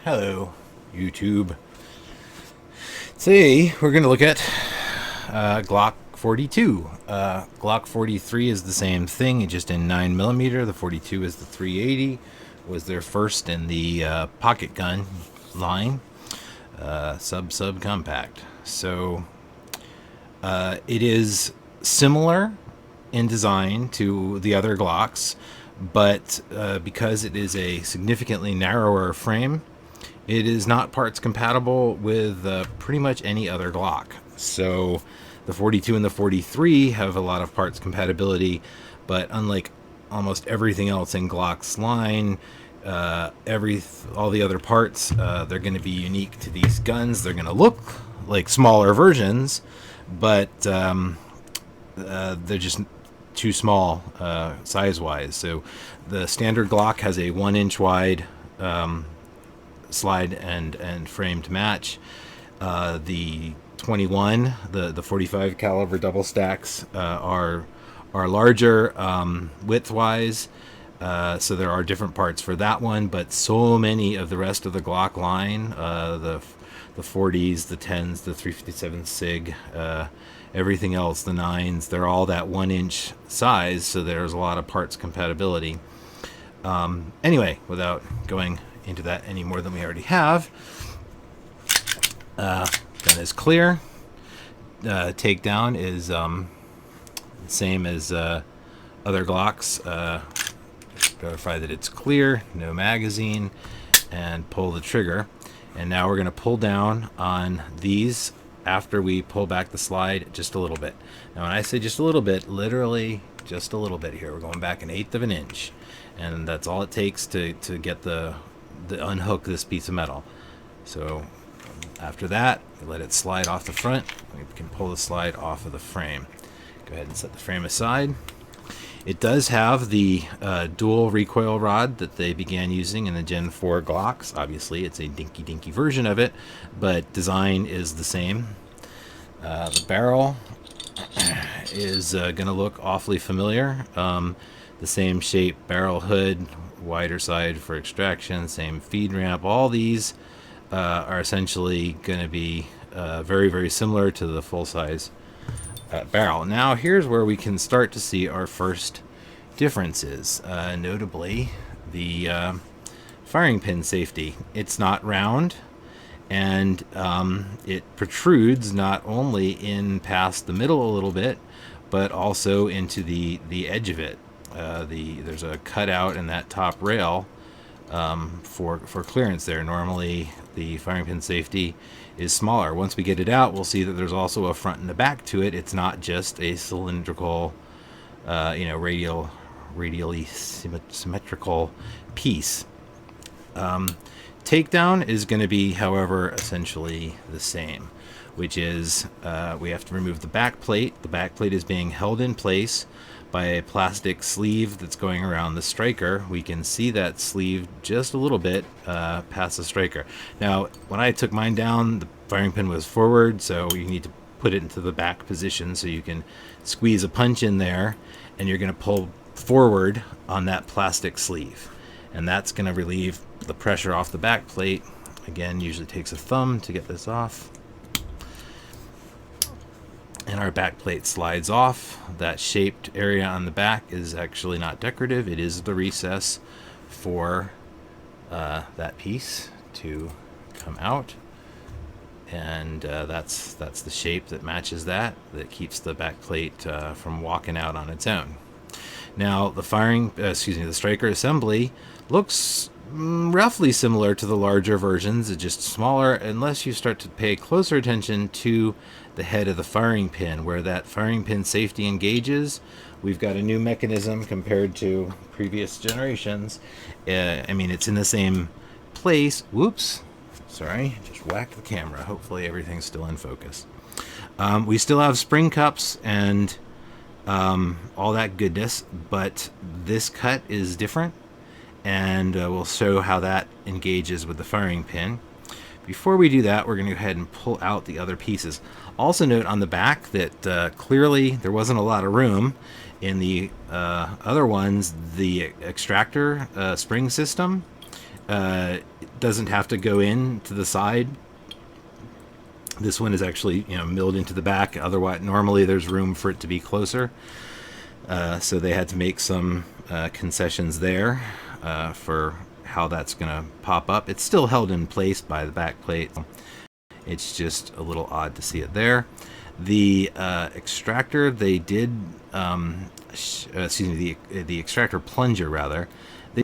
Hello, YouTube. Today we're going to look at Glock 42. Glock 43 is the same thing, just in 9mm. The 42 is the 380. Was their first in the pocket gun line, sub compact. So it is similar in design to the other Glocks, but because it is a significantly narrower frame, it is not parts compatible with pretty much any other Glock. So the 42 and the 43 have a lot of parts compatibility, but unlike almost everything else in Glock's line, all the other parts, they're going to be unique to these guns. They're going to look like smaller versions, but they're just too small size-wise. So the standard Glock has a 1-inch wide slide and frame to match. The 21, the 45 caliber double stacks are larger width-wise. So there are different parts for that one, but so many of the rest of the Glock line, the 40s, the 10s, the 357 SIG, everything else, the 9s, they're all that 1-inch size, so there's a lot of parts compatibility. Anyway, without going into that any more than we already have, gun is clear. Takedown is same as other Glocks. Verify that it's clear, no magazine, and pull the trigger. And now we're going to pull down on these after we pull back the slide just a little bit. Now when I say just a little bit, literally just a little bit here. We're going back 1/8 of an inch, and that's all it takes to get the unhook this piece of metal. So after that, we let it slide off the front. We can pull the slide off of the frame. Go ahead and set the frame aside. It does have the dual recoil rod that they began using in the Gen 4 Glocks. Obviously, it's a dinky version of it, but design is the same. The barrel is going to look awfully familiar. The same shape barrel hood, wider side for extraction, same feed ramp. All these are essentially going to be very similar to the full-size barrel. Now here's where we can start to see our first differences, notably the firing pin safety. It's not round, and it protrudes not only in past the middle a little bit, but also into the edge of it. There's a cutout in that top rail for clearance there. Normally the firing pin safety is smaller. Once we get it out, we'll see that there's also a front and a back to it. It's not just a cylindrical, radially symmetrical piece. Takedown is going to be, however, essentially the same, which is we have to remove the back plate. The back plate is being held in place by a plastic sleeve that's going around the striker. We can see that sleeve just a little bit past the striker. Now, when I took mine down, the firing pin was forward, so you need to put it into the back position so you can squeeze a punch in there, and you're going to pull forward on that plastic sleeve. And that's going to relieve the pressure off the back plate. Again, usually takes a thumb to get this off. And our back plate slides off. That shaped area on the back is actually not decorative. It is the recess for that piece to come out. And that's the shape that matches that keeps the back plate from walking out on its own. Now the the striker assembly looks roughly similar to the larger versions. It's just smaller, unless you start to pay closer attention to the head of the firing pin, where that firing pin safety engages. We've got a new mechanism compared to previous generations. It's in the same place. Whoops, sorry, just whacked the camera. Hopefully everything's still in focus. We still have spring cups and all that goodness, but this cut is different, and we'll show how that engages with the firing pin. Before we do that, we're going to go ahead and pull out the other pieces. Also note on the back that clearly there wasn't a lot of room. In the other ones, the extractor spring system it doesn't have to go in to the side. This one is actually, milled into the back. Otherwise, normally there's room for it to be closer. So they had to make some concessions there for how that's going to pop up. It's still held in place by the back plate. It's just a little odd to see it there. The extractor, they did, excuse me, the extractor plunger rather. They,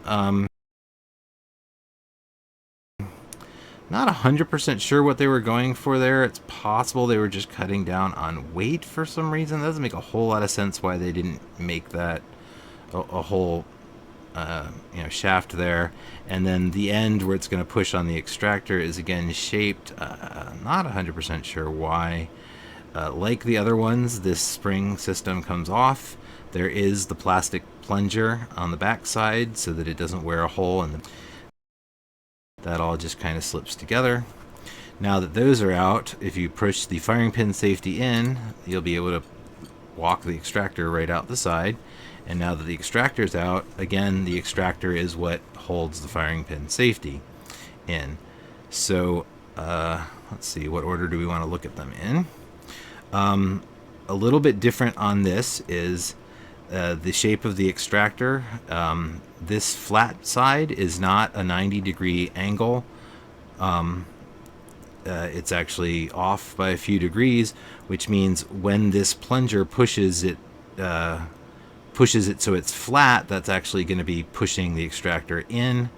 not 100% sure what they were going for there. It's possible they were just cutting down on weight for some reason. That doesn't make a whole lot of sense why they didn't make that a whole shaft there. And then the end where it's going to push on the extractor is again shaped. Not 100% sure why. Like the other ones, this spring system comes off. There is the plastic plunger on the back side so that it doesn't wear a hole in the... That all just kind of slips together. Now that those are out, if you push the firing pin safety in, you'll be able to walk the extractor right out the side. And now that the extractor is out, again, the extractor is what holds the firing pin safety in. So let's see, what order do we want to look at them in? A little bit different on this is the shape of the extractor. This flat side is not a 90-degree angle. It's actually off by a few degrees, which means when this plunger pushes it so it's flat, that's actually going to be pushing the extractor in,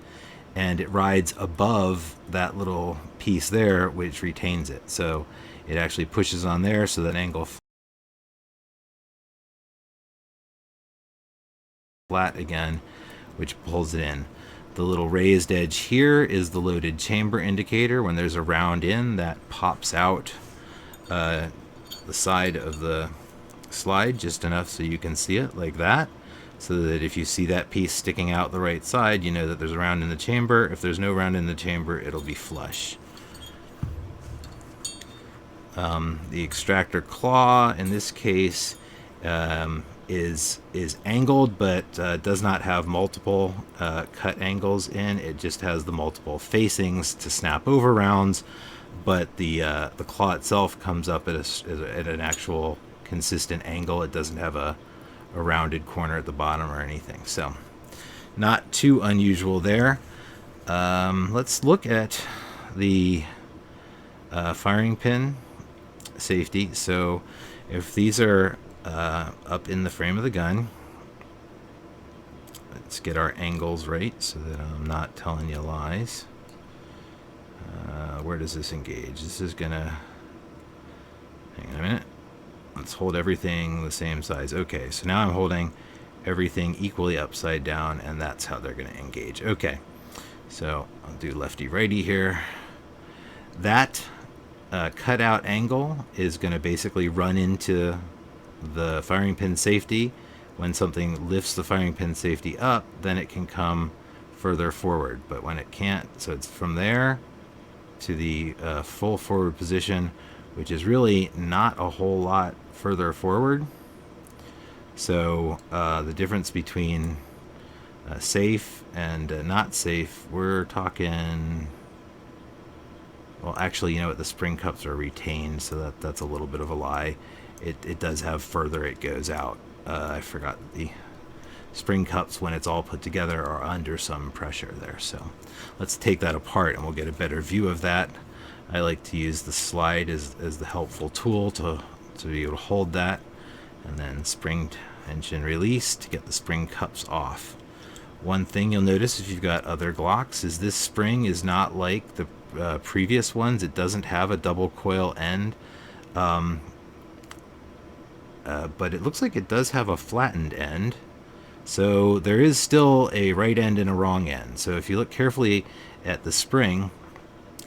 and it rides above that little piece there, which retains it. So it actually pushes on there, so that angle flat again, which pulls it in. The little raised edge here is the loaded chamber indicator. When there's a round in, that pops out the side of the slide just enough so you can see it like that, so that if you see that piece sticking out the right side, you know that there's a round in the chamber. If there's no round in the chamber, it'll be flush. The extractor claw in this case is angled, but does not have multiple cut angles in. It just has the multiple facings to snap over rounds, but the claw itself comes up at an actual consistent angle. It doesn't have a rounded corner at the bottom or anything, so not too unusual there. Let's look at the firing pin safety. So if these are up in the frame of the gun, let's get our angles right so that I'm not telling you lies. Where does this engage? This is gonna, hang on a minute, let's hold everything the same size. Okay, so now I'm holding everything equally upside down, and that's how they're gonna engage. Okay, so I'll do lefty righty here. That cutout angle is gonna basically run into the firing pin safety. When something lifts the firing pin safety up, then it can come further forward, but when it can't, so it's from there to the full forward position, which is really not a whole lot further forward. So the difference between safe and not safe, we're talking, well, actually, you know what, the spring cups are retained, so that's a little bit of a lie. It does have further it goes out. I forgot the spring cups, when it's all put together, are under some pressure there. So let's take that apart and we'll get a better view of that. I like to use the slide as the helpful tool to be able to hold that, and then spring tension release to get the spring cups off. One thing you'll notice if you've got other Glocks is this spring is not like the previous ones. It doesn't have a double coil end. But it looks like it does have a flattened end. So there is still a right end and a wrong end. So if you look carefully at the spring,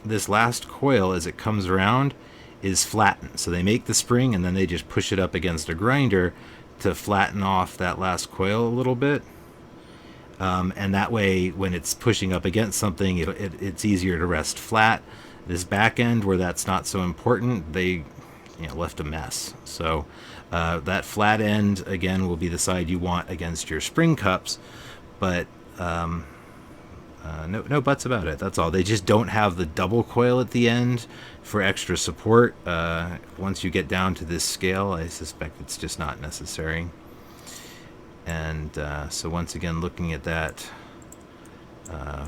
this last coil as it comes around is flattened. So they make the spring and then they just push it up against a grinder to flatten off that last coil a little bit. And that way when it's pushing up against something, it's easier to rest flat. This back end where that's not so important, they left a mess. So that flat end again will be the side you want against your spring cups, but No buts about it. That's all. They just don't have the double coil at the end for extra support. Once you get down to this scale, I suspect it's just not necessary. And so once again, looking at that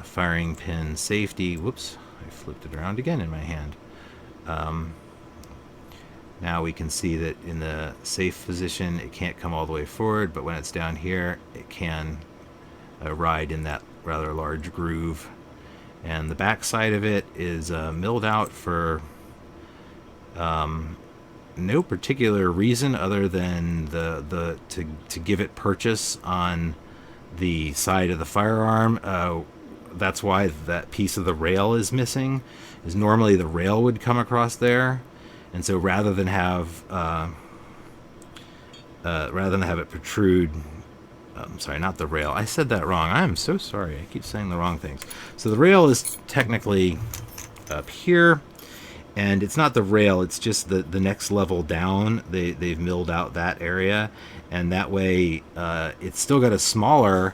firing pin safety. Whoops, I flipped it around again in my hand. Now we can see that in the safe position, it can't come all the way forward, but when it's down here, it can ride in that rather large groove. And the back side of it is milled out for no particular reason other than to give it purchase on the side of the firearm. That's why that piece of the rail is missing. Is normally the rail would come across there, and so rather than have it protrude. Sorry, not the rail. I said that wrong. I'm so sorry. I keep saying the wrong things. So the rail is technically up here, and it's not the rail. It's just the next level down. They've milled out that area, and that way it's still got a smaller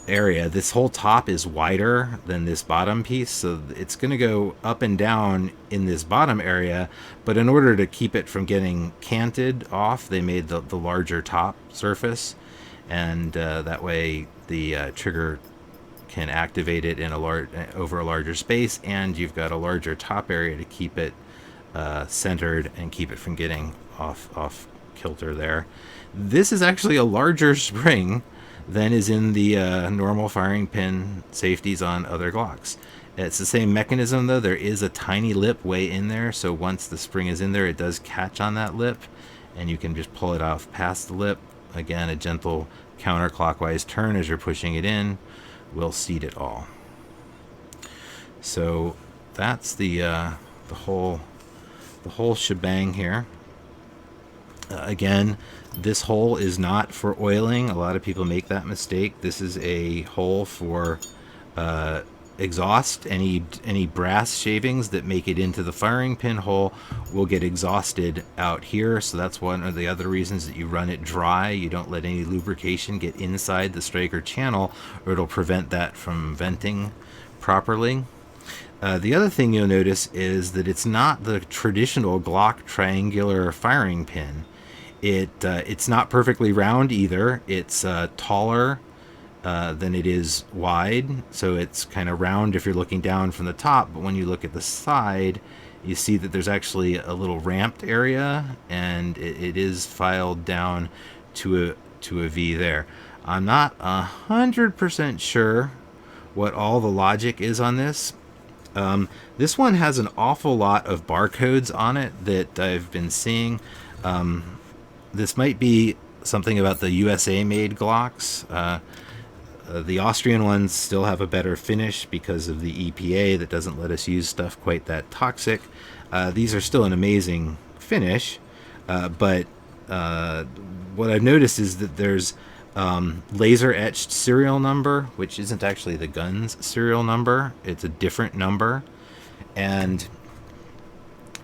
area. This whole top is wider than this bottom piece, so it's going to go up and down in this bottom area, but in order to keep it from getting canted off, they made the larger top surface. And that way the trigger can activate it in over a larger space, and you've got a larger top area to keep it centered and keep it from getting off kilter there. This is actually a larger spring than is in the normal firing pin safeties on other Glocks. It's the same mechanism, though. There is a tiny lip way in there, so once the spring is in there, it does catch on that lip, and you can just pull it off past the lip. Again, a gentle counterclockwise turn as you're pushing it in will seat it all. So that's the whole shebang here. Again, this hole is not for oiling. A lot of people make that mistake. This is a hole for exhaust. Any brass shavings that make it into the firing pin hole will get exhausted out here, so that's one of the other reasons that you run it dry. You don't let any lubrication get inside the striker channel, or it'll prevent that from venting properly. The other thing you'll notice is that it's not the traditional Glock triangular firing pin. It's not perfectly round either. It's taller than it is wide, so it's kind of round if you're looking down from the top, but when you look at the side, you see that there's actually a little ramped area, and it is filed down to a V there. I'm not 100% sure what all the logic is on this. This one has an awful lot of barcodes on it that I've been seeing. This might be something about the USA-made Glocks. The Austrian ones still have a better finish because of the EPA that doesn't let us use stuff quite that toxic. These are still an amazing finish, but what I've noticed is that there's laser etched serial number, which isn't actually the gun's serial number. It's a different number, and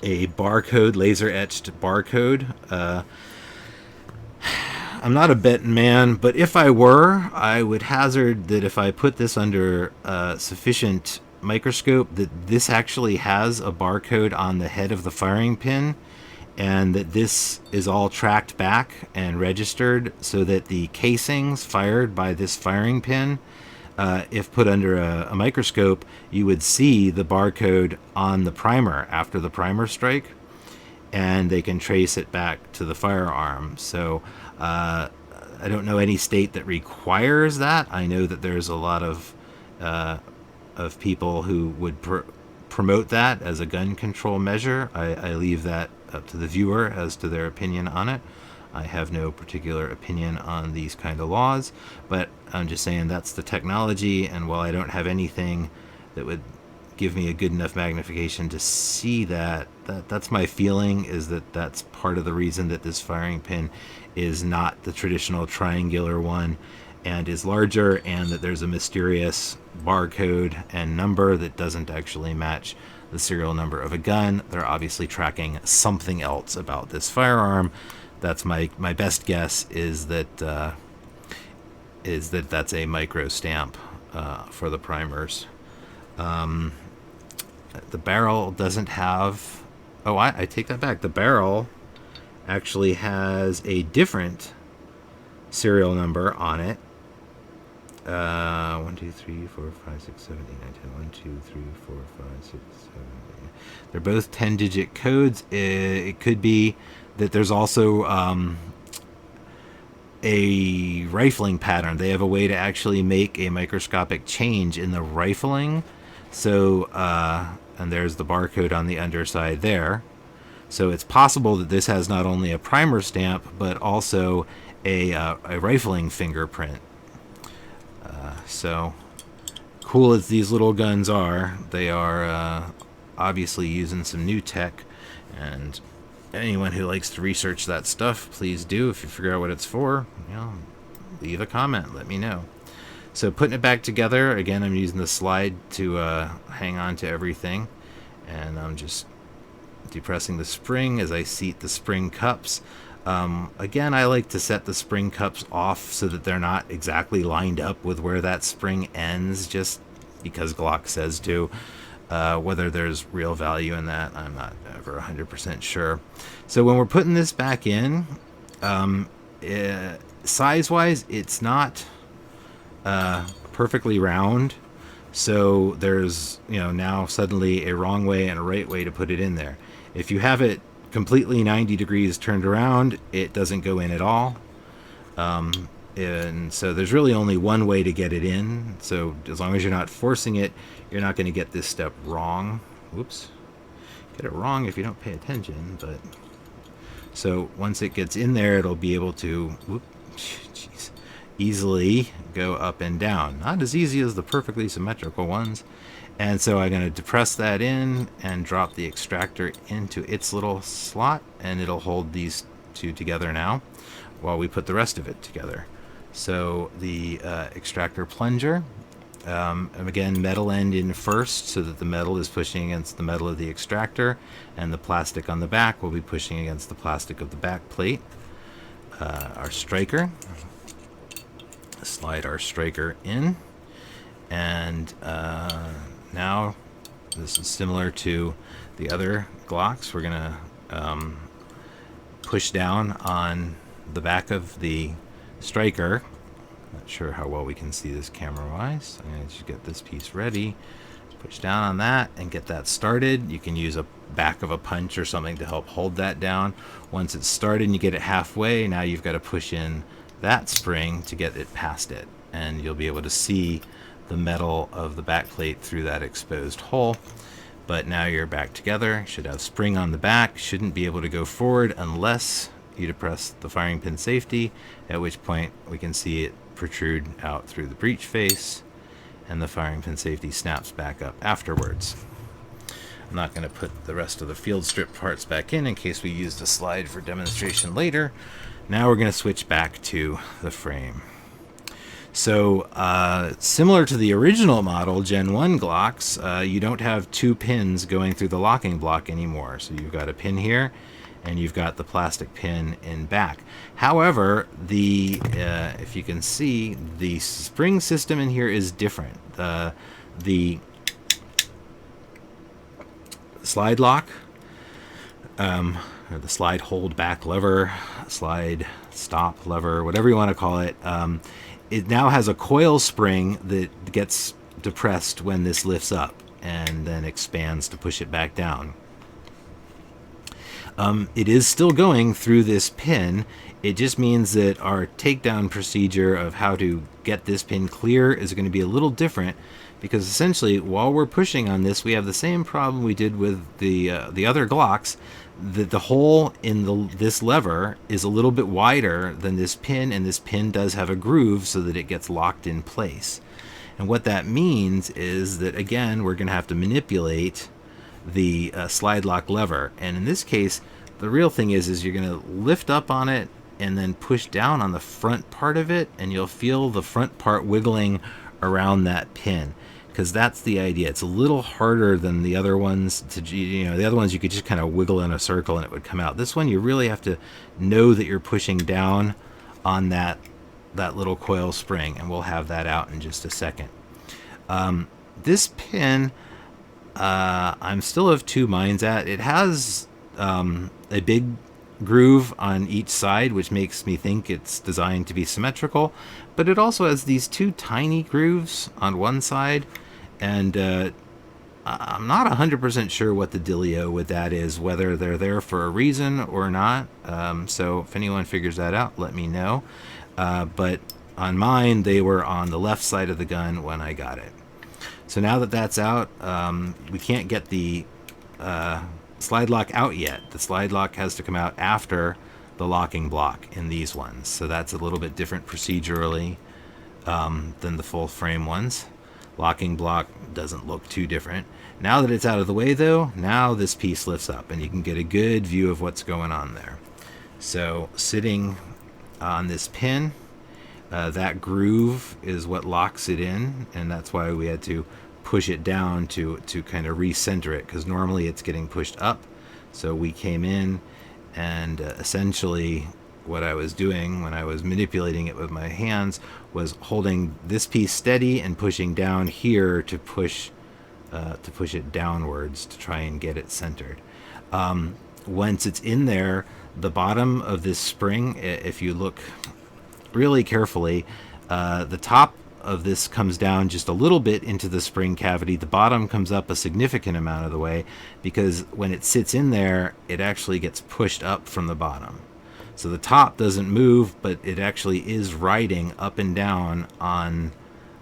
a barcode, laser etched barcode. I'm not a betting man, but if I were, I would hazard that if I put this under sufficient microscope, that this actually has a barcode on the head of the firing pin, and that this is all tracked back and registered so that the casings fired by this firing pin, if put under a microscope, you would see the barcode on the primer after the primer strike, and they can trace it back to the firearm. So I don't know any state that requires that. I know that there's a lot of people who would promote that as a gun control measure. I leave that up to the viewer as to their opinion on it. I have no particular opinion on these kind of laws, but I'm just saying that's the technology, and while I don't have anything that would give me a good enough magnification to see that's my feeling, is that that's part of the reason that this firing pin is not the traditional triangular one and is larger, and that there's a mysterious barcode and number that doesn't actually match the serial number of a gun. They're obviously tracking something else about this firearm. That's my best guess, is that that's a micro stamp for the primers. The barrel doesn't have... Oh, I take that back. The barrel actually has a different serial number on it. 1, 2, 3, 4, 5, 6, 7, 8, 9, 10. 1, 2, 3, 4, 5, 6, 7, 8. They're both 10-digit codes. It could be that there's also a rifling pattern. They have a way to actually make a microscopic change in the rifling. So, and there's the barcode on the underside there. So it's possible that this has not only a primer stamp, but also a rifling fingerprint. So cool as these little guns are, they are obviously using some new tech, and anyone who likes to research that stuff, please do. If you figure out what it's for, leave a comment, let me know. So putting it back together, again, I'm using the slide to hang on to everything, and I'm just depressing the spring as I seat the spring cups. Again, I like to set the spring cups off so that they're not exactly lined up with where that spring ends, just because Glock says to. Whether there's real value in that, I'm not ever 100% sure. So when we're putting this back in, size-wise, it's not perfectly round. So there's, now suddenly a wrong way and a right way to put it in there. If you have it completely 90 degrees turned around, it doesn't go in at all. And so there's really only one way to get it in. So as long as you're not forcing it, you're not going to get this step wrong. Whoops. Get it wrong if you don't pay attention. But so once it gets in there, it'll be able to easily go up and down. Not as easy as the perfectly symmetrical ones. And so I'm going to depress that in and drop the extractor into its little slot, and it'll hold these two together now while we put the rest of it together. So the extractor plunger, again, metal end in first so that the metal is pushing against the metal of the extractor, and the plastic on the back will be pushing against the plastic of the back plate. Our striker, slide our striker in, and now this is similar to the other Glocks. We're going to push down on the back of the striker. Not sure how well we can see this camera wise. I'm going to just get this piece ready, push down on that and get that started. You can use a back of a punch or something to help hold that down. Once it's started and you get it halfway, now you've got to push in that spring to get it past it, and you'll be able to see the metal of the back plate through that exposed hole. But now you're back together. Should have spring on the back, shouldn't be able to go forward unless you depress the firing pin safety, at which point we can see it protrude out through the breech face, and the firing pin safety snaps back up afterwards. I'm not going to put the rest of the field strip parts back in case we use the slide for demonstration later. Now we're going to switch back to the frame. So similar to the original model, Gen 1 Glocks, you don't have two pins going through the locking block anymore. So you've got a pin here, and you've got the plastic pin in back. However, if you can see, the spring system in here is different. The slide lock, or the slide hold back lever, slide stop lever, whatever you want to call it, it now has a coil spring that gets depressed when this lifts up and then expands to push it back down. It is still going through this pin. It just means that our takedown procedure of how to get this pin clear is going to be a little different, because essentially while we're pushing on this, we have the same problem we did with the other Glocks, that the hole in this lever is a little bit wider than this pin, and this pin does have a groove so that it gets locked in place. And what that means is that, again, we're going to have to manipulate the slide lock lever. And in this case, the real thing is you're going to lift up on it and then push down on the front part of it, and you'll feel the front part wiggling around that pin, because that's the idea. It's a little harder than the other ones. The other ones you could just kind of wiggle in a circle and it would come out. This one you really have to know that you're pushing down on that little coil spring, and we'll have that out in just a second. This pin, I'm still of two minds at. It has a big groove on each side, which makes me think it's designed to be symmetrical, but it also has these two tiny grooves on one side, and I'm not 100% sure what the dealio with that is, whether they're there for a reason or not. So if anyone figures that out, let me know. But on mine, they were on the left side of the gun when I got it. So now that that's out, we can't get the slide lock out yet. The slide lock has to come out after the locking block in these ones. So that's a little bit different procedurally than the full frame ones. Locking block doesn't look too different. Now that it's out of the way though, now this piece lifts up and you can get a good view of what's going on there. So sitting on this pin, that groove is what locks it in, and that's why we had to push it down to kind of recenter it, because normally it's getting pushed up. So we came in and essentially what I was doing when I was manipulating it with my hands was holding this piece steady and pushing down here to push it downwards to try and get it centered. Once it's in there, the bottom of this spring, if you look really carefully, the top of this comes down just a little bit into the spring cavity. The bottom comes up a significant amount of the way, because when it sits in there, it actually gets pushed up from the bottom. So the top doesn't move, but it actually is riding up and down on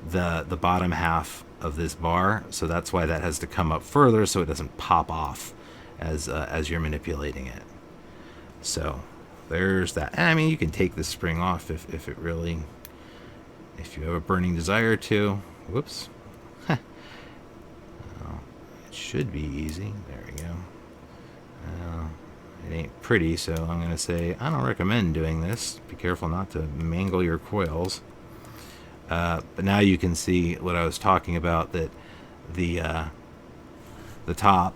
the bottom half of this bar. So that's why that has to come up further, so it doesn't pop off as you're manipulating it. So there's that. And I mean, you can take this spring off if you have a burning desire to. Whoops. It should be easy. There we go. It ain't pretty, so I'm going to say I don't recommend doing this. Be careful not to mangle your coils. But now you can see what I was talking about, that the top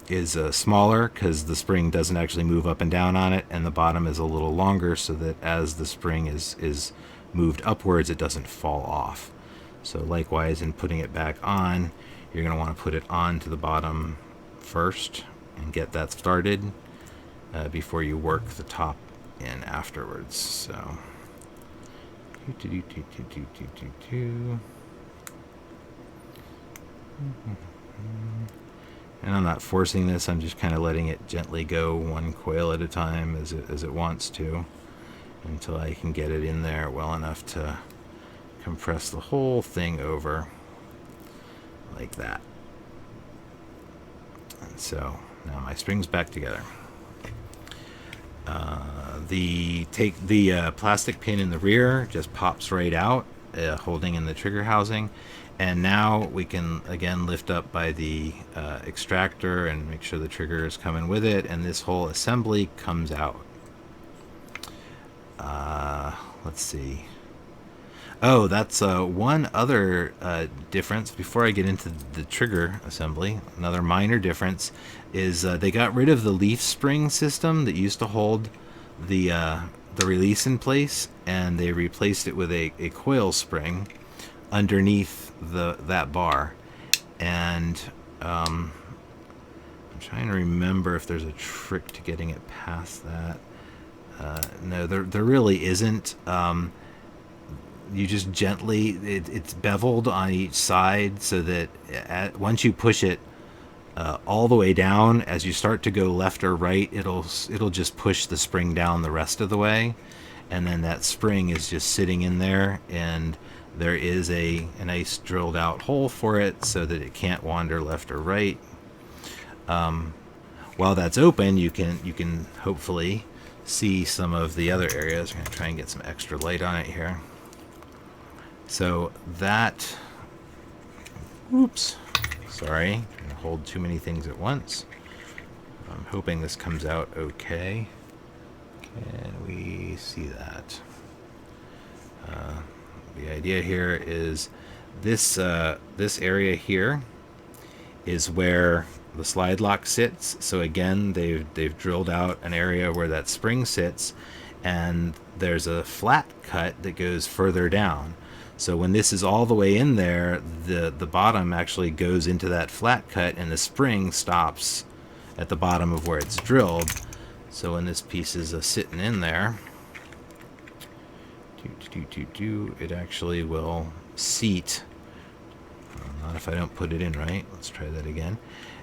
is smaller because the spring doesn't actually move up and down on it, and the bottom is a little longer so that as the spring is moved upwards, it doesn't fall off. So likewise, in putting it back on, you're going to want to put it on to the bottom first and get that started before you work the top in afterwards. So and I'm not forcing this, I'm just kind of letting it gently go one coil at a time as it wants to, until I can get it in there well enough to compress the whole thing over like that. And so now my spring's back together. The plastic pin in the rear just pops right out, holding in the trigger housing. And now we can again lift up by the extractor and make sure the trigger is coming with it, and this whole assembly comes out. Let's see. Oh, that's one other difference before I get into the trigger assembly. Another minor difference is they got rid of the leaf spring system that used to hold the release in place, and they replaced it with a coil spring underneath that bar. And I'm trying to remember if there's a trick to getting it past that. No, there really isn't. You just gently, it's beveled on each side so that once you push it all the way down, as you start to go left or right, it'll just push the spring down the rest of the way, and then that spring is just sitting in there, and there is a nice drilled out hole for it so that it can't wander left or right. While that's open, you can hopefully see some of the other areas. I'm going to try and get some extra light on it here. So that, oops, sorry, I'm going to hold too many things at once. I'm hoping this comes out okay. Can we see that? The idea here is this area here is where the slide lock sits. So again, they've drilled out an area where that spring sits, and there's a flat cut that goes further down. So when this is all the way in there, the bottom actually goes into that flat cut, and the spring stops at the bottom of where it's drilled. So when this piece is sitting in there, it actually will seat. Not if I don't put it in right. Let's try that again.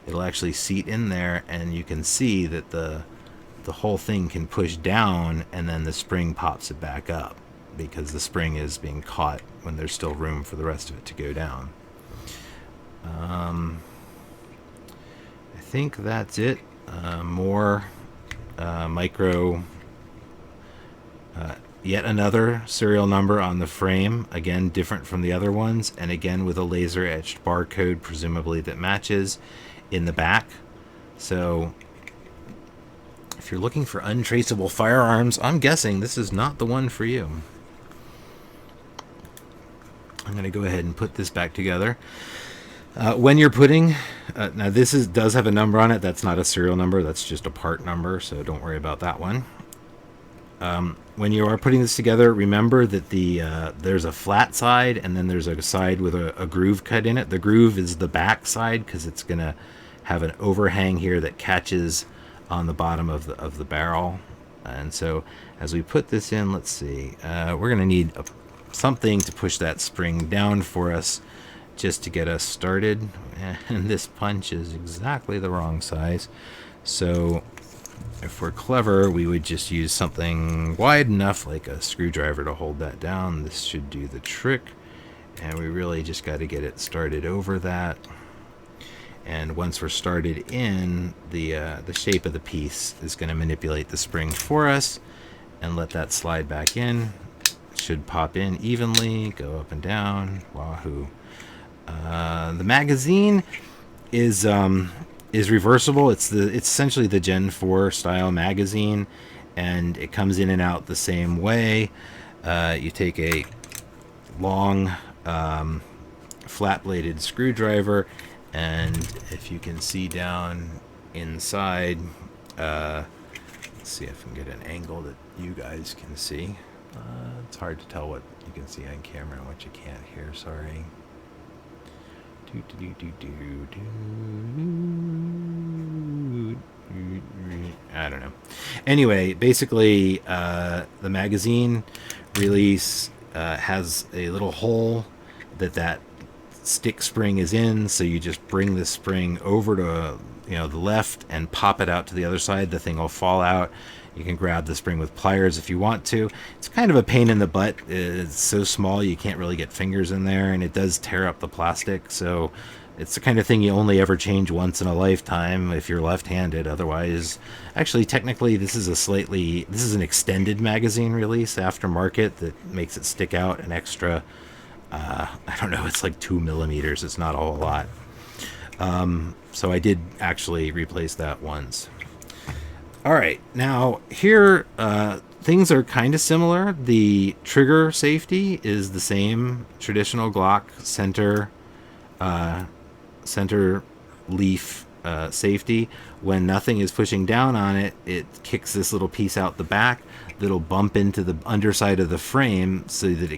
It'll actually seat in there, and you can see that the whole thing can push down, and then the spring pops it back up, because the spring is being caught when there's still room for the rest of it to go down. I think that's it. More micro, yet another serial number on the frame, again different from the other ones, and again with a laser etched barcode, presumably that matches, in the back. So if you're looking for untraceable firearms, I'm guessing this is not the one for you. I'm going to go ahead and put this back together. When you're putting, now this does have a number on it. That's not a serial number. That's just a part number, so don't worry about that one. When you are putting this together, remember that there's a flat side, and then there's a side with a groove cut in it. The groove is the back side, because it's going to have an overhang here that catches on the bottom of the barrel. And so as we put this in, let's see, we're going to need something to push that spring down for us, just to get us started. And this punch is exactly the wrong size, so if we're clever, we would just use something wide enough, like a screwdriver, to hold that down. This should do the trick, and we really just got to get it started over that. And once we're started in, the shape of the piece is going to manipulate the spring for us, and let that slide back in. It should pop in evenly, go up and down. Wahoo! The magazine is reversible. It's essentially the Gen 4 style magazine, and it comes in and out the same way. You take a long flat-bladed screwdriver, and if you can see down inside, let's see if I can get an angle that you guys can see. It's hard to tell what you can see on camera and what you can't hear, sorry. I don't know. Anyway, basically, the magazine release has a little hole that stick spring is in, so you just bring the spring over to the left and pop it out to the other side. The thing will fall out. You can grab the spring with pliers if you want to. It's kind of a pain in the butt. It's so small you can't really get fingers in there, and it does tear up the plastic. So it's the kind of thing you only ever change once in a lifetime if you're left-handed. Otherwise, actually, technically, this is an extended magazine release, aftermarket, that makes it stick out an extra, I don't know, it's like 2 millimeters. It's not a whole lot. So I did actually replace that once. All right, now here things are kind of similar. The trigger safety is the same, traditional Glock center leaf safety. When nothing is pushing down on it, it kicks this little piece out the back that'll bump into the underside of the frame, so that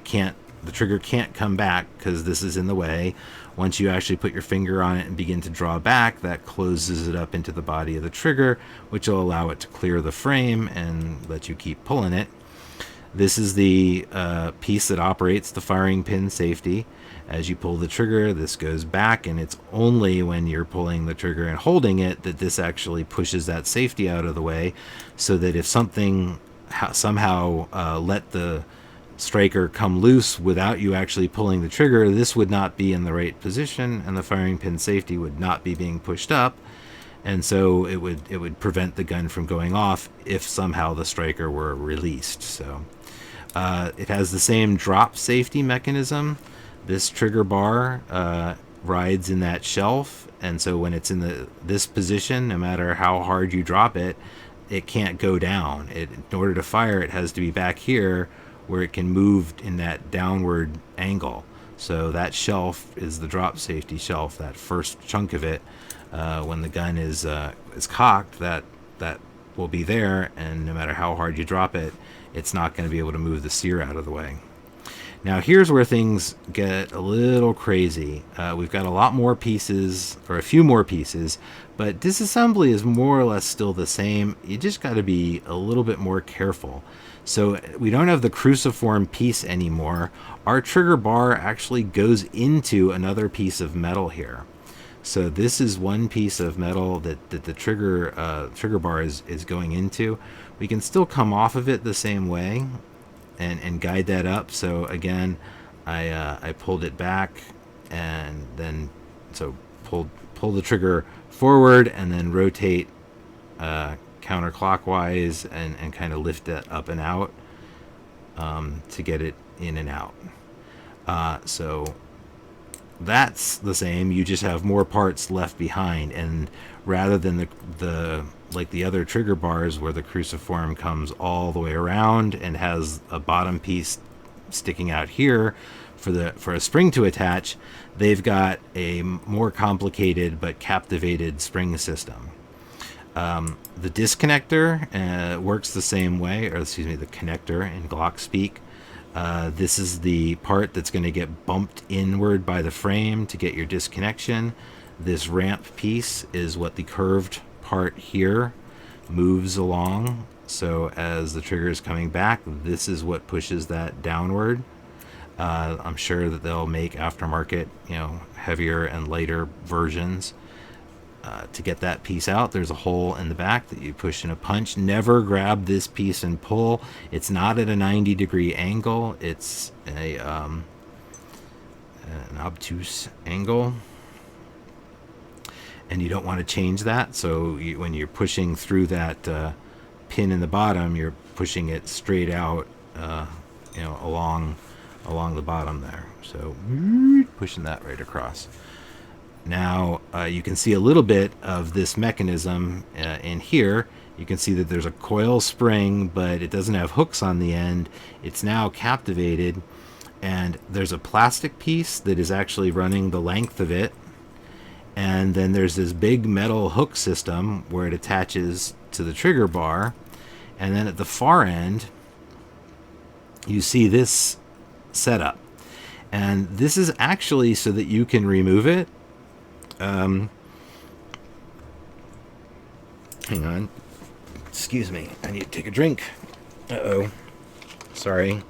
the trigger can't come back, because this is in the way. Once you actually put your finger on it and begin to draw back, that closes it up into the body of the trigger, which will allow it to clear the frame and let you keep pulling it. This is the piece that operates the firing pin safety. As you pull the trigger, this goes back, and it's only when you're pulling the trigger and holding it that this actually pushes that safety out of the way, so that if something somehow let the striker come loose without you actually pulling the trigger, this would not be in the right position, and the firing pin safety would not be being pushed up, and so it would prevent the gun from going off if somehow the striker were released. So it has the same drop safety mechanism. This trigger bar rides in that shelf, and so when it's in this position, no matter how hard you drop it, it can't go down. In order to fire, it has to be back here, where it can move in that downward angle. So that shelf is the drop safety shelf, that first chunk of it. When the gun is cocked, that will be there, and no matter how hard you drop it, it's not going to be able to move the sear out of the way. Now here's where things get a little crazy. We've got a lot more pieces, or a few more pieces, but disassembly is more or less still the same. You just got to be a little bit more careful. So we don't have the cruciform piece anymore. Our trigger bar actually goes into another piece of metal here. So this is one piece of metal that the trigger bar is going into. We can still come off of it the same way and guide that up. So again, I pulled it back, and then pull the trigger forward and then rotate counterclockwise and kind of lift that up and out to get it in and out. So that's the same. You just have more parts left behind, and rather than the like the other trigger bars where the cruciform comes all the way around and has a bottom piece sticking out here for a spring to attach, they've got a more complicated but captivated spring system. The disconnector works the same way, or excuse me, the connector in Glock speak. This is the part that's going to get bumped inward by the frame to get your disconnection. This ramp piece is what the curved part here moves along. So as the trigger is coming back, this is what pushes that downward. I'm sure that they'll make aftermarket, heavier and lighter versions. To get that piece out, there's a hole in the back that you push in a punch. Never grab this piece and pull. It's not at a 90-degree angle. It's an obtuse angle, and you don't want to change that. So when you're pushing through that pin in the bottom, you're pushing it straight out, along the bottom there. So pushing that right across. Now you can see a little bit of this mechanism in here. You can see that there's a coil spring, but it doesn't have hooks on the end. It's now captivated, and there's a plastic piece that is actually running the length of it. And then there's this big metal hook system where it attaches to the trigger bar. And then at the far end, you see this setup. And this is actually so that you can remove it. Hang on. Excuse me. I need to take a drink. Uh-oh. Sorry.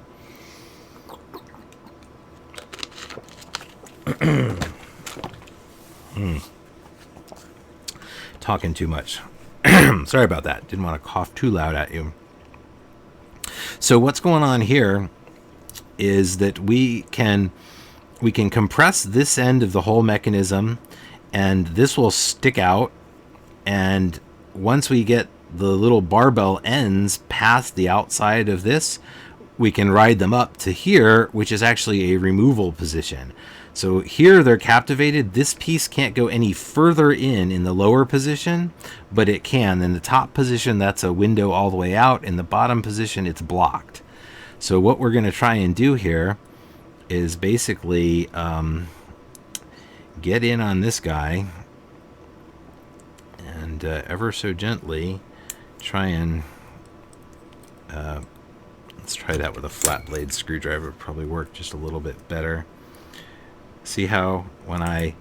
Talking too much. Sorry about that. Didn't want to cough too loud at you. So what's going on here is that we can compress this end of the whole mechanism, and this will stick out, and once we get the little barbell ends past the outside of this, we can ride them up to here, which is actually a removal position. So here they're captivated. This piece can't go any further in the lower position, but it can. In the top position, that's a window all the way out. In the bottom position, it's blocked. So what we're going to try and do here is basically get in on this guy and ever so gently try and let's try that with a flat blade screwdriver. Probably work just a little bit better. See how when I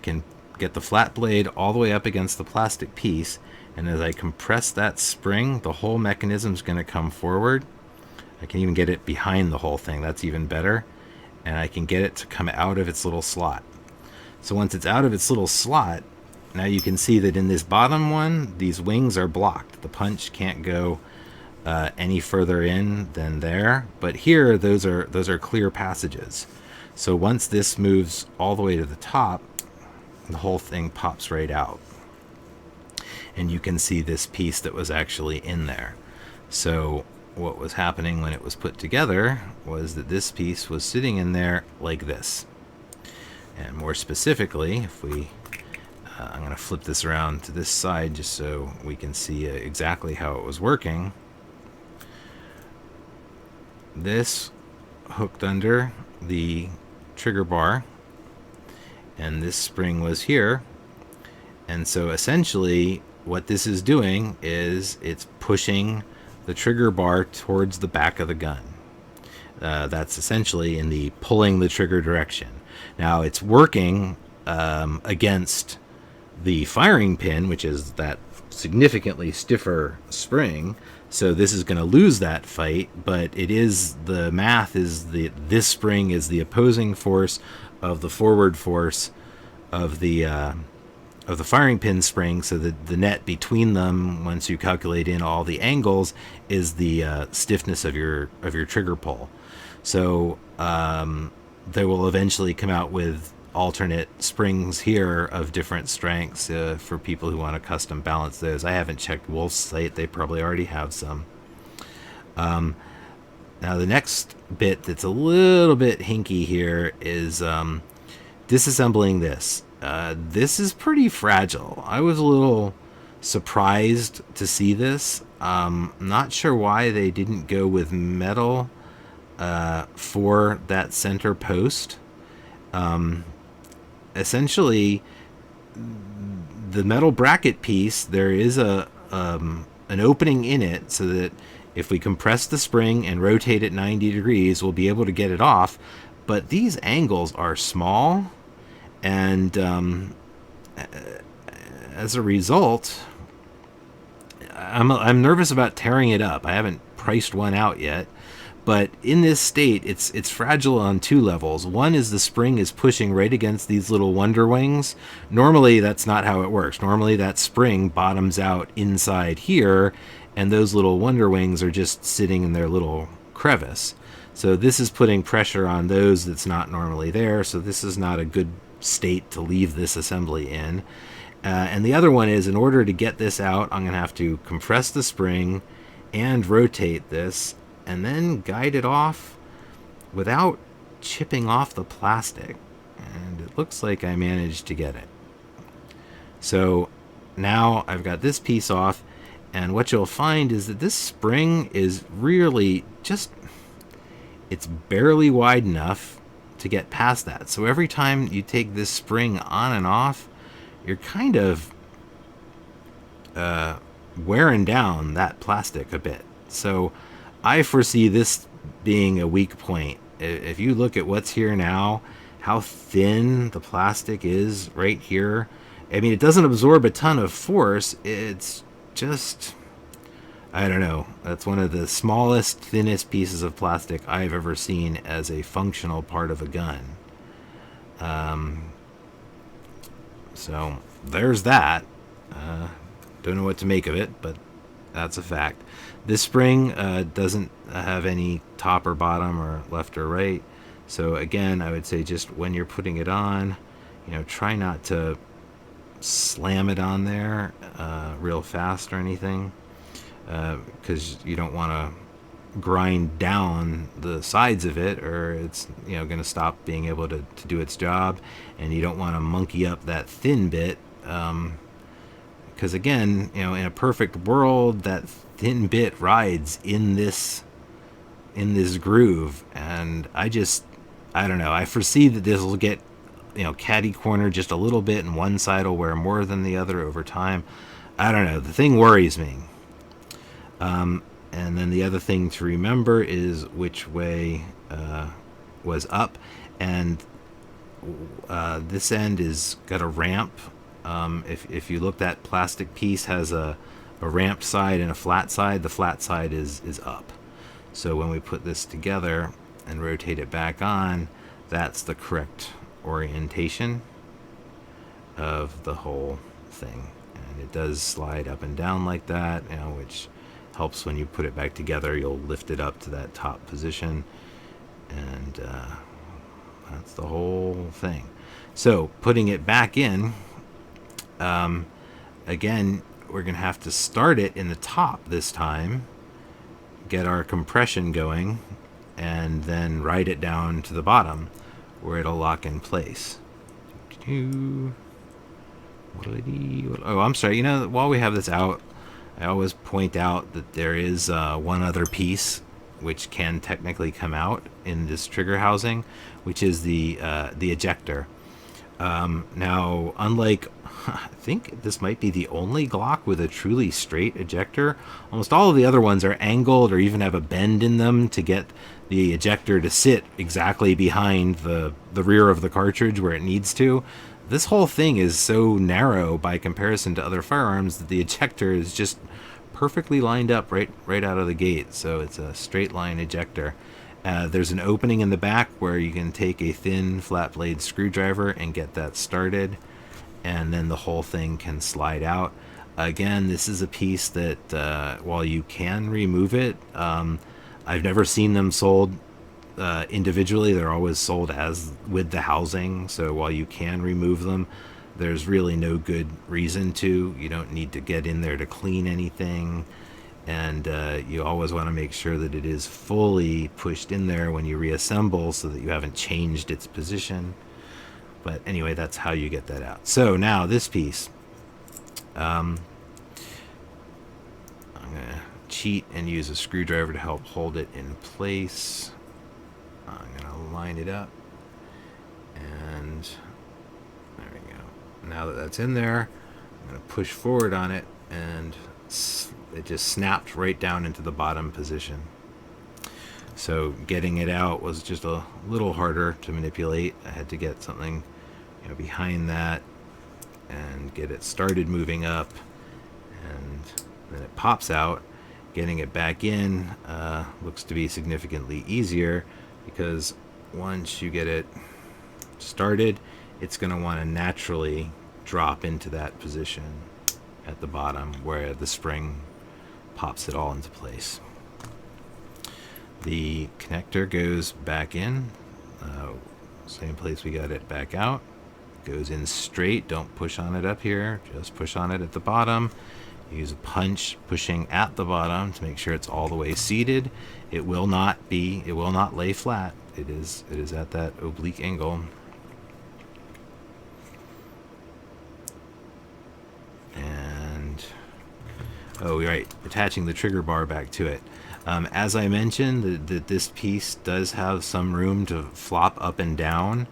can get the flat blade all the way up against the plastic piece, and as I compress that spring, the whole mechanism is going to come forward. I can even get it behind the whole thing. That's even better. And I can get it to come out of its little slot. So once it's out of its little slot, now you can see that in this bottom one, these wings are blocked. The punch can't go any further in than there. But here, those are clear passages. So once this moves all the way to the top, the whole thing pops right out. And you can see this piece that was actually in there. So what was happening when it was put together was that this piece was sitting in there like this. And more specifically, if we I'm going to flip this around to this side just so we can see exactly how it was working. This hooked under the trigger bar, and this spring was here. And so essentially what this is doing is it's pushing the trigger bar towards the back of the gun. That's essentially in the pulling the trigger direction. Now it's working against the firing pin, which is that significantly stiffer spring. So this is going to lose that fight, but it is, the math is this spring is the opposing force of the forward force of the firing pin spring. So the net between them, once you calculate in all the angles, is the stiffness of your trigger pull. So they will eventually come out with alternate springs here of different strengths for people who want to custom balance those. I haven't checked Wolf's site. They probably already have some. Now the next bit that's a little bit hinky here is disassembling this. This is pretty fragile. I was a little surprised to see this. Not sure why they didn't go with metal for that center post. Essentially, the metal bracket piece, there is an opening in it so that if we compress the spring and rotate it 90 degrees, we'll be able to get it off. But these angles are small, and as a result, I'm nervous about tearing it up. I haven't priced one out yet. But in this state, it's fragile on two levels. One is the spring is pushing right against these little wonder wings. Normally, that's not how it works. Normally, that spring bottoms out inside here, and those little wonder wings are just sitting in their little crevice. So this is putting pressure on those that's not normally there. So this is not a good state to leave this assembly in. And the other one is, in order to get this out, I'm going to have to compress the spring and rotate this, and then guide it off without chipping off the plastic. And it looks like I managed to get it. So now I've got this piece off, and what you'll find is that this spring is really just, it's barely wide enough to get past that. So every time you take this spring on and off, you're kind of wearing down that plastic a bit. So I foresee this being a weak point. If you look at what's here now, how thin the plastic is right here. I mean, it doesn't absorb a ton of force. It's just, I don't know. That's one of the smallest, thinnest pieces of plastic I've ever seen as a functional part of a gun. So there's that. Don't know what to make of it, but that's a fact. This spring doesn't have any top or bottom or left or right. So again, I would say just when you're putting it on, try not to slam it on there real fast or anything, because you don't want to grind down the sides of it, or it's going to stop being able to do its job. And you don't want to monkey up that thin bit, because again, in a perfect world, that thin bit rides in this groove, and I don't know. I foresee that this will get catty corner just a little bit, and one side will wear more than the other over time. I don't know. The thing worries me. And then the other thing to remember is which way was up, and this end is got a ramp. If you look, that plastic piece has a ramped side and a flat side. The flat side is up. So when we put this together and rotate it back on, that's the correct orientation of the whole thing. And it does slide up and down like that, which helps when you put it back together. You'll lift it up to that top position, and that's the whole thing. So putting it back in, again, we're going to have to start it in the top this time, get our compression going, and then ride it down to the bottom where it'll lock in place. Oh, I'm sorry. While we have this out, I always point out that there is one other piece which can technically come out in this trigger housing, which is the ejector. Now, unlike, I think this might be the only Glock with a truly straight ejector. Almost all of the other ones are angled or even have a bend in them to get the ejector to sit exactly behind the rear of the cartridge where it needs to. This whole thing is so narrow by comparison to other firearms that the ejector is just perfectly lined up right out of the gate. So it's a straight line ejector. There's an opening in the back where you can take a thin flat blade screwdriver and get that started, and then the whole thing can slide out. Again, this is a piece that while you can remove it, I've never seen them sold individually. They're always sold as with the housing, so while you can remove them, there's really no good reason to. You don't need to get in there to clean anything, and you always want to make sure that it is fully pushed in there when you reassemble so that you haven't changed its position. But anyway, that's how you get that out. So now this piece, I'm gonna cheat and use a screwdriver to help hold it in place. I'm gonna line it up, and there we go. Now that that's in there, I'm gonna push forward on it, and it just snapped right down into the bottom position. So getting it out was just a little harder to manipulate. I had to get something, behind that and get it started moving up, and then it pops out. Getting it back in looks to be significantly easier, because once you get it started, it's going to want to naturally drop into that position at the bottom where the spring pops it all into place. The connector goes back in, same place we got it back out. Goes in straight. Don't push on it up here, just push on it at the bottom. Use a punch pushing at the bottom to make sure it's all the way seated. It will not lay flat. It is at that oblique angle. And right, attaching the trigger bar back to it. As I mentioned, that this piece does have some room to flop up and down,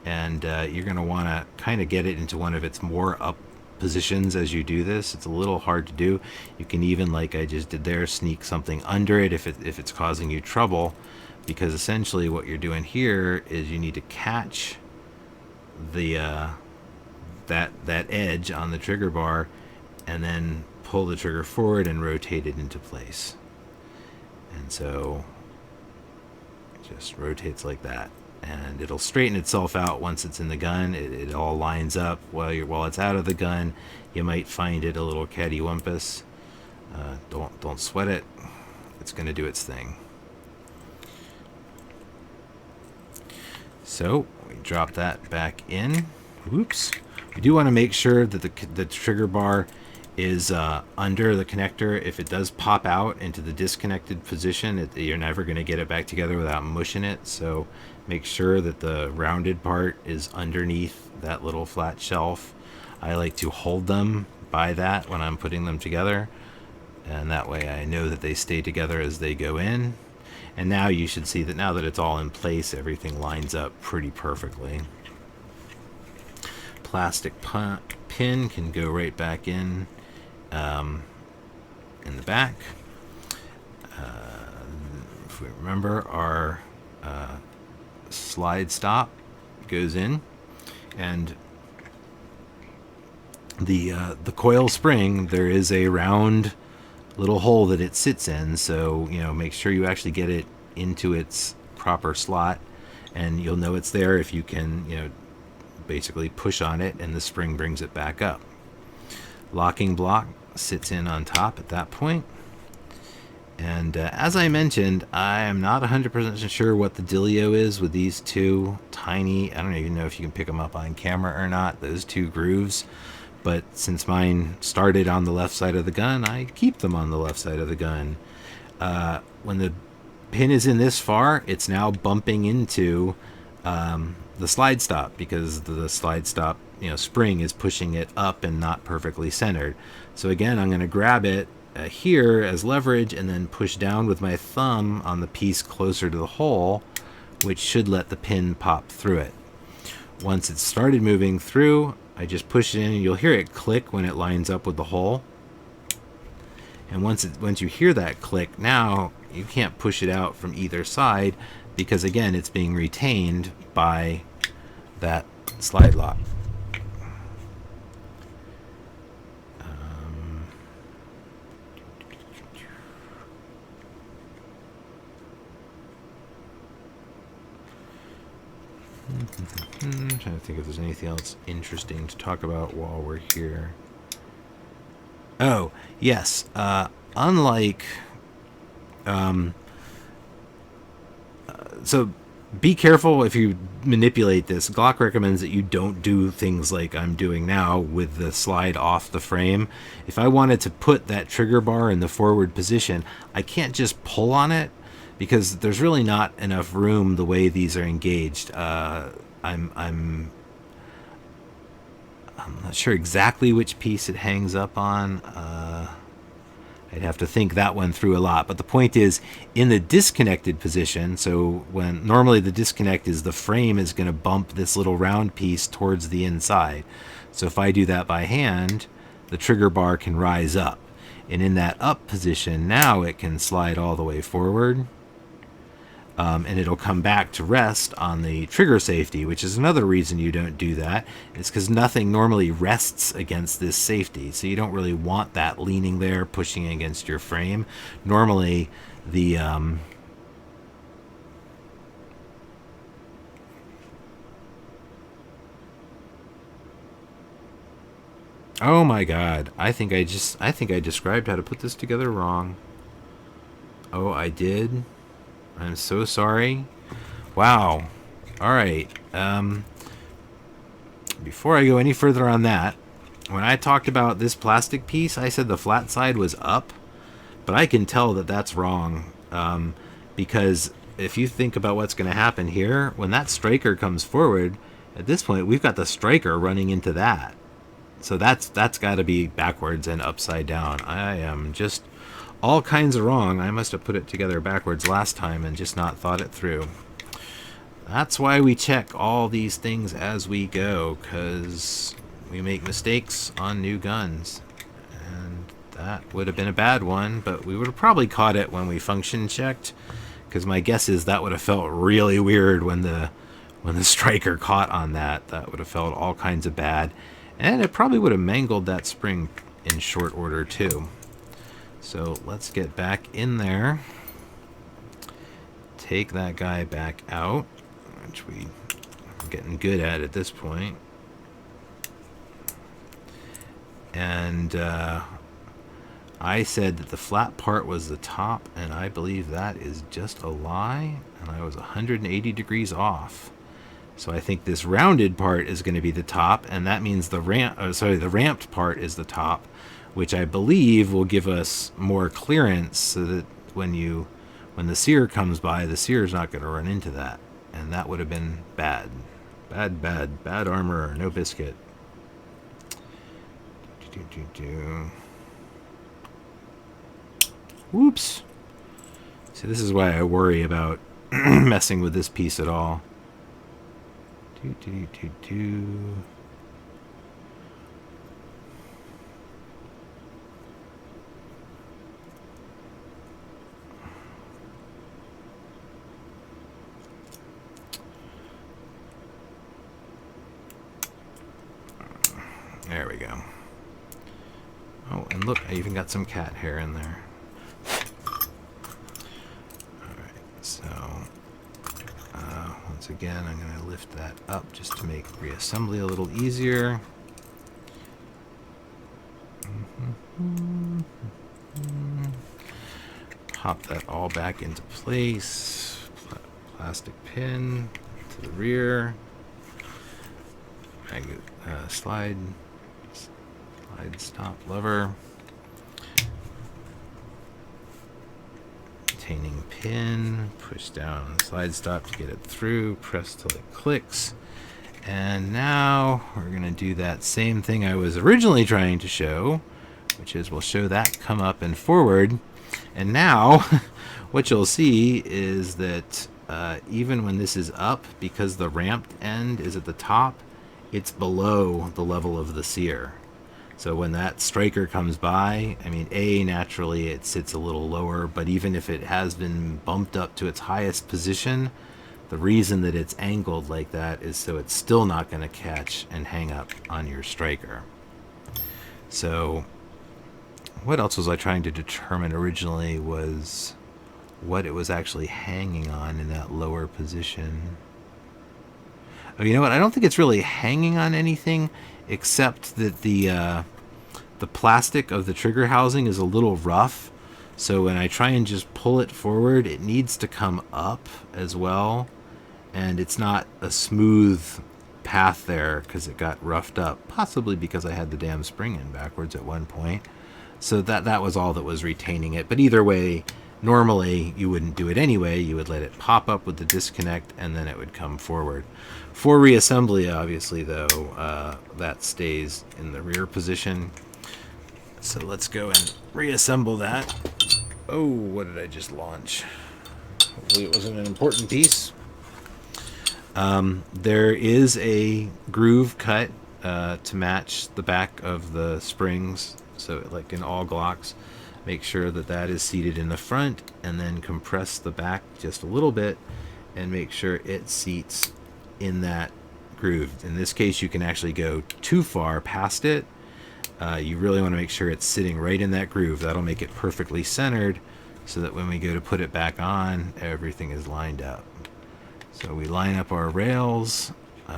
and you're going to want to kind of get it into one of its more up positions as you do this. It's a little hard to do. You can even, like I just did there, sneak something under it if it's causing you trouble, because essentially what you're doing here is you need to catch the that edge on the trigger bar, and then pull the trigger forward and rotate it into place. And so it just rotates like that, and it'll straighten itself out once it's in the gun. It all lines up. While it's out of the gun, you might find it a little cattywampus. Don't sweat it. It's going to do its thing. So we drop that back in. Oops. We do want to make sure that the trigger bar is under the connector. If it does pop out into the disconnected position, you're never going to get it back together without mushing it. So make sure that the rounded part is underneath that little flat shelf. I like to hold them by that when I'm putting them together, and that way I know that they stay together as they go in. And now you should see that now that it's all in place, everything lines up pretty perfectly. Plastic pin can go right back in the back. If we remember, our slide stop goes in, and the coil spring, there is a round little hole that it sits in, so make sure you actually get it into its proper slot, and you'll know it's there if you can basically push on it and the spring brings it back up. Locking block sits in on top at that point. And as I mentioned, I am not 100% sure what the dealio is with these two tiny, I don't even know if you can pick them up on camera or not, those two grooves. But since mine started on the left side of the gun, I keep them on the left side of the gun. When the pin is in this far, it's now bumping into the slide stop, because the slide stop spring is pushing it up and not perfectly centered. So again, I'm going to grab it here as leverage and then push down with my thumb on the piece closer to the hole, which should let the pin pop through it. Once it started moving through, I just push it in, and you'll hear it click when it lines up with the hole. And once you hear that click, now you can't push it out from either side because, again, it's being retained by that slide lock. I'm trying to think if there's anything else interesting to talk about while we're here. Oh, yes. Unlike... so be careful if you manipulate this. Glock recommends that you don't do things like I'm doing now with the slide off the frame. If I wanted to put that trigger bar in the forward position, I can't just pull on it because there's really not enough room the way these are engaged. I'm not sure exactly which piece it hangs up on. I'd have to think that one through a lot. But the point is, in the disconnected position, so when normally the disconnect is the frame is going to bump this little round piece towards the inside. So if I do that by hand, the trigger bar can rise up. And in that up position, now it can slide all the way forward. And it'll come back to rest on the trigger safety, which is another reason you don't do that. It's because nothing normally rests against this safety. So you don't really want that leaning there, pushing against your frame. Normally, the... oh my god. I think I described how to put this together wrong. Oh, I did? I'm so sorry. Wow. Alright. Before I go any further on that, when I talked about this plastic piece, I said the flat side was up, but I can tell that that's wrong. Because if you think about what's going to happen here, when that striker comes forward, at this point, we've got the striker running into that. So that's got to be backwards and upside down. I am just... all kinds of wrong. I must have put it together backwards last time and just not thought it through. That's why we check all these things as we go, because we make mistakes on new guns. And that would have been a bad one, but we would have probably caught it when we function checked, because my guess is that would have felt really weird when the striker caught on that. That would have felt all kinds of bad. And it probably would have mangled that spring in short order too. So let's get back in there, take that guy back out, which we're getting good at this point. And I said that the flat part was the top, and I believe that is just a lie, and I was 180 degrees off. So I think this rounded part is going to be the top, and that means the ramped part is the top, which I believe will give us more clearance so that when the sear comes by, the sear's not going to run into that. And that would have been bad. Bad armor, no biscuit. Whoops. See, this is why I worry about messing with this piece at all. There we go. Oh, and look, I even got some cat hair in there. Alright, so once again, I'm going to lift that up just to make reassembly a little easier. Pop that all back into place. Plastic pin to the rear. Slide stop lever. Retaining pin. Push down slide stop to get it through. Press till it clicks. And now we're going to do that same thing I was originally trying to show, which is we'll show that come up and forward. And now what you'll see is that even when this is up, because the ramped end is at the top, it's below the level of the sear. So when that striker comes by, I mean, naturally it sits a little lower, but even if it has been bumped up to its highest position, the reason that it's angled like that is so it's still not going to catch and hang up on your striker. So what else was I trying to determine originally was what it was actually hanging on in that lower position. Oh, you know what? I don't think it's really hanging on anything, except that the plastic of the trigger housing is a little rough. So when I try and just pull it forward, it needs to come up as well. And it's not a smooth path there because it got roughed up, possibly because I had the damn spring in backwards at one point. So that was all that was retaining it. But either way, normally you wouldn't do it anyway. You would let it pop up with the disconnect and then it would come forward. For reassembly, obviously, though, that stays in the rear position. So let's go and reassemble that. Oh, what did I just launch? Hopefully it wasn't an important piece. There is a groove cut to match the back of the springs. So like in all Glocks, make sure that that is seated in the front, and then compress the back just a little bit and make sure it seats in that groove. In this case, you can actually go too far past it. You really want to make sure it's sitting right in that groove. That'll make it perfectly centered so that when we go to put it back on, everything is lined up. So we line up our rails, we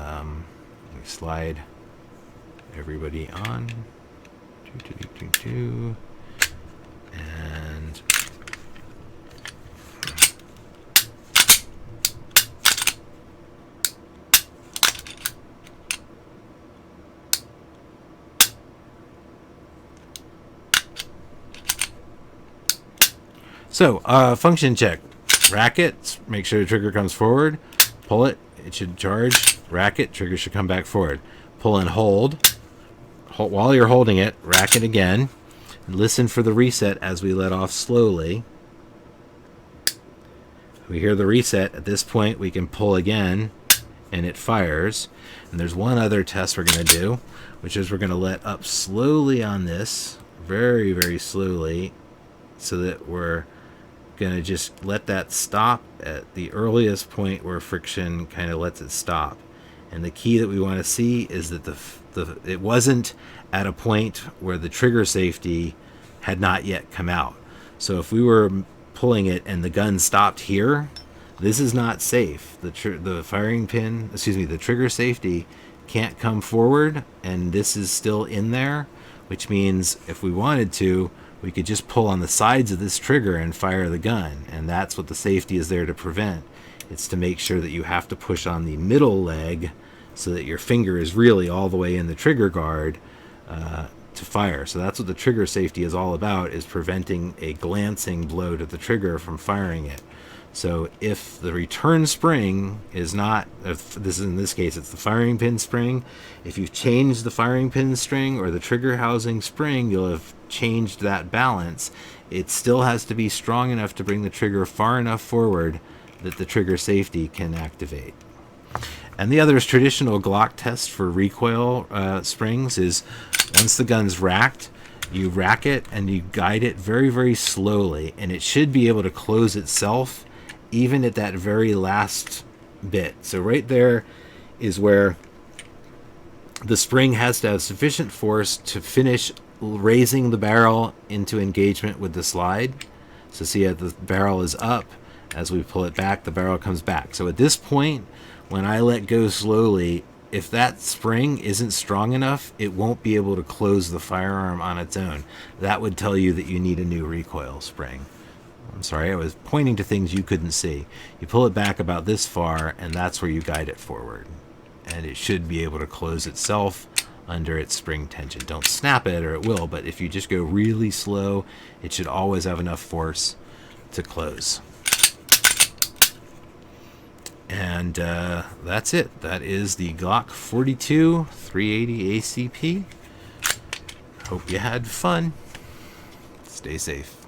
slide everybody on, and so function check. Rack it, make sure the trigger comes forward, pull it, it should charge, rack it, trigger should come back forward. Pull and hold while you're holding it, rack it again, and listen for the reset as we let off slowly. We hear the reset. At this point, we can pull again, and it fires. And there's one other test we're going to do, which is we're going to let up slowly on this, very, very slowly, so that we're going to just let that stop at the earliest point where friction kind of lets it stop. And the key that we want to see is that it wasn't at a point where the trigger safety had not yet come out. So if we were pulling it and the gun stopped here, this is not safe. The firing pin, the trigger safety can't come forward, and this is still in there, which means if we wanted to, we could just pull on the sides of this trigger and fire the gun, and that's what the safety is there to prevent. It's to make sure that you have to push on the middle leg so that your finger is really all the way in the trigger guard to fire. So that's what the trigger safety is all about, is preventing a glancing blow to the trigger from firing it. So if the return spring is not, in this case it's the firing pin spring, if you've changed the firing pin string or the trigger housing spring, you'll have changed that balance. It still has to be strong enough to bring the trigger far enough forward that the trigger safety can activate. And the other is traditional Glock test for recoil springs is once the gun's racked, you rack it and you guide it very, very slowly, and it should be able to close itself even at that very last bit. So right there is where the spring has to have sufficient force to finish raising the barrel into engagement with the slide. So see how the barrel is up. As we pull it back, the barrel comes back. So at this point, when I let go slowly, if that spring isn't strong enough, it won't be able to close the firearm on its own. That would tell you that you need a new recoil spring. I'm sorry, I was pointing to things you couldn't see. You pull it back about this far, and that's where you guide it forward. And it should be able to close itself under its spring tension. Don't snap it or it will, but if you just go really slow, it should always have enough force to close. And that's it. That is the Glock 42 380 ACP. Hope you had fun. Stay safe.